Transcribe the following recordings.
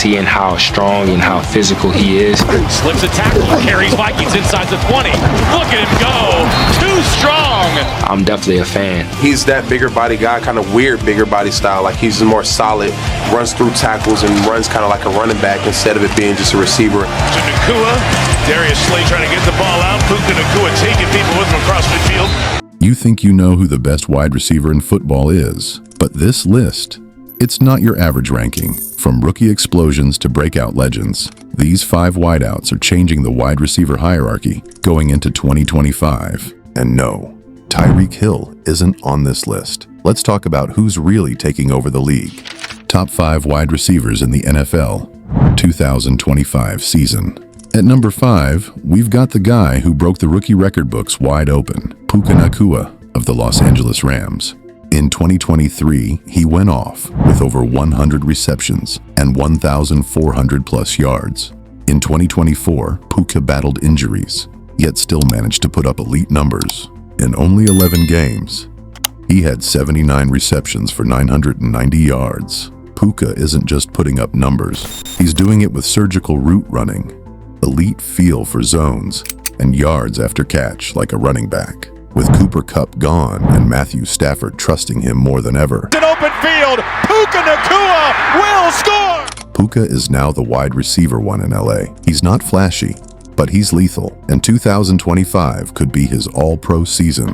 seeing how strong and how physical he is. Slips a tackle, carries Vikings inside the 20. Look at him go, too strong. I'm definitely a fan. He's that bigger body guy, kind of weird bigger body style. Like he's more solid, runs through tackles and runs kind of like a running back instead of it being just a receiver. To Nakua, Darius Slay trying to get the ball out. Puka Nakua taking people with him across midfield. You think you know who the best wide receiver in football is, but this list, it's not your average ranking. From rookie explosions to breakout legends, these 5 wideouts are changing the wide receiver hierarchy going into 2025. And no, Tyreek Hill isn't on this list. Let's talk about who's really taking over the league. Top 5 wide receivers in the NFL 2025 season. At number 5, we've got the guy who broke the rookie record books wide open, Puka Nakua of the Los Angeles Rams. In 2023, he went off with over 100 receptions and 1,400 plus yards. In 2024, Puka battled injuries, yet still managed to put up elite numbers. In only 11 games, he had 79 receptions for 990 yards. Puka isn't just putting up numbers, he's doing it with surgical route running, elite feel for zones, and yards after catch like a running back. With Cooper Kupp gone and Matthew Stafford trusting him more than ever. It's an open field. Puka Nakua will score. Puka is now the wide receiver one in LA. He's not flashy, but he's lethal, and 2025 could be his all-pro season.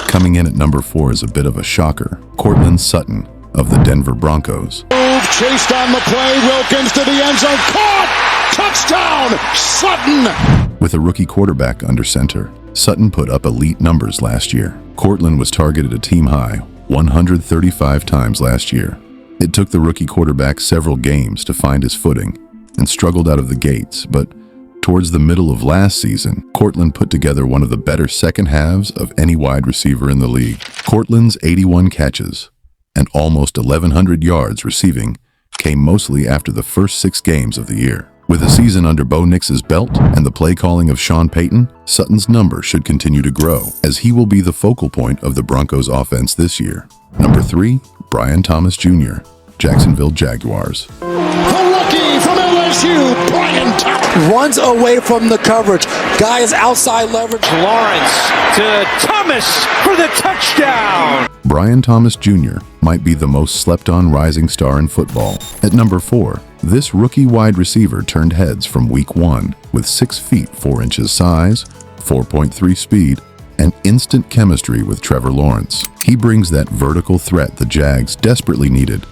Coming in at number 4 is a bit of a shocker. Courtland Sutton of the Denver Broncos. Move, chased on the play, Wilkins to the end zone, caught! Touchdown, Sutton! With a rookie quarterback under center, Sutton put up elite numbers last year. Courtland was targeted a team-high 135 times last year. It took the rookie quarterback several games to find his footing and struggled out of the gates, but towards the middle of last season, Courtland put together one of the better second halves of any wide receiver in the league. Courtland's 81 catches and almost 1,100 yards receiving came mostly after the first 6 games of the year. With a season under Bo Nix's belt and the play calling of Sean Payton, Sutton's number should continue to grow, as he will be the focal point of the Broncos offense this year. Number 3, Brian Thomas Jr., Jacksonville Jaguars. The rookie from LSU, Brian Thomas. Runs away from the coverage. Guy is outside leverage. Lawrence to Thomas for the touchdown. Brian Thomas Jr. might be the most slept-on rising star in football. At number 4, this rookie wide receiver turned heads from week 1 with 6 feet 4 inches size, 4.3 speed, and instant chemistry with Trevor Lawrence. He brings that vertical threat the Jags desperately needed.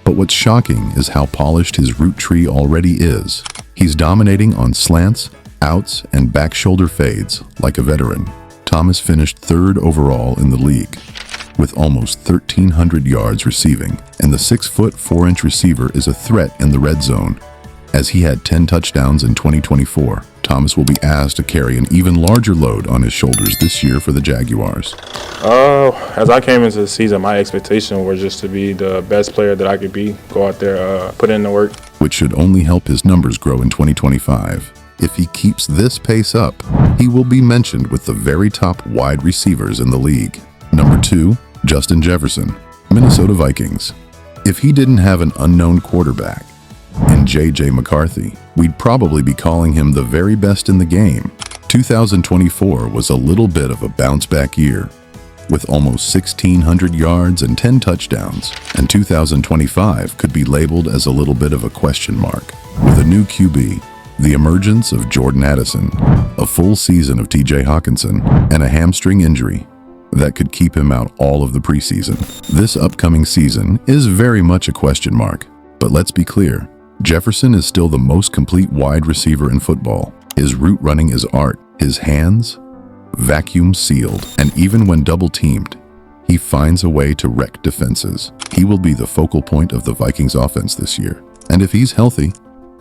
But what's shocking is how polished his route tree already is. He's dominating on slants, outs, and back shoulder fades like a veteran. Thomas finished 3rd overall in the league with almost 1,300 yards receiving, and the 6-foot 4-inch receiver is a threat in the red zone. As he had 10 touchdowns in 2024, Thomas will be asked to carry an even larger load on his shoulders this year for the Jaguars. As I came into the season, my expectation was just to be the best player that I could be, go out there, put in the work. Which should only help his numbers grow in 2025. If he keeps this pace up, he will be mentioned with the very top wide receivers in the league. Number 2, Justin Jefferson, Minnesota Vikings. If he didn't have an unknown quarterback in J.J. McCarthy, we'd probably be calling him the very best in the game. 2024 was a little bit of a bounce-back year, with almost 1,600 yards and 10 touchdowns, and 2025 could be labeled as a little bit of a question mark. With a new QB, the emergence of Jordan Addison, a full season of T.J. Hawkinson, and a hamstring injury that could keep him out all of the preseason. This upcoming season is very much a question mark, but let's be clear, Jefferson is still the most complete wide receiver in football. His route running is art, his hands vacuum sealed, and even when double teamed, he finds a way to wreck defenses. He will be the focal point of the Vikings offense this year, and if he's healthy,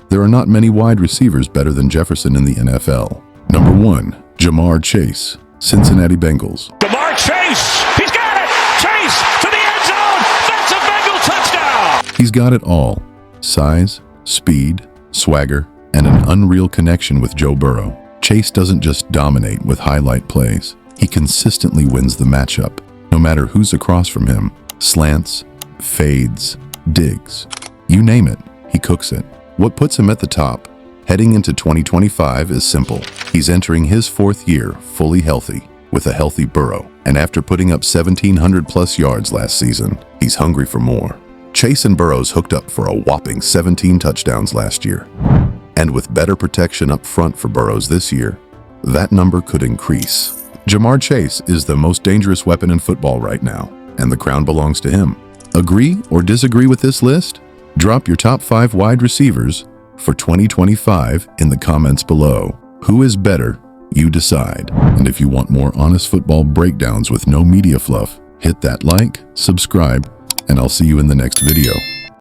there are not many wide receivers better than Jefferson in the NFL. Number 1, Jamar Chase, Cincinnati Bengals. Jamar Chase, he's got it! Chase to the end zone! That's a Bengal touchdown! He's got it all: size, speed, swagger, and an unreal connection with Joe Burrow. Chase doesn't just dominate with highlight plays. He consistently wins the matchup, no matter who's across from him. Slants, fades, digs. You name it, he cooks it. What puts him at the top, heading into 2025, is simple. He's entering his 4th year fully healthy, with a healthy Burrow. And after putting up 1,700+ yards last season, he's hungry for more. Chase and Burrow's hooked up for a whopping 17 touchdowns last year. And with better protection up front for Burrows this year, that number could increase. Ja'Marr Chase is the most dangerous weapon in football right now, and the crown belongs to him. Agree or disagree with this list? Drop your top 5 wide receivers for 2025 in the comments below. Who is better? You decide. And if you want more honest football breakdowns with no media fluff, hit that like, subscribe, and I'll see you in the next video.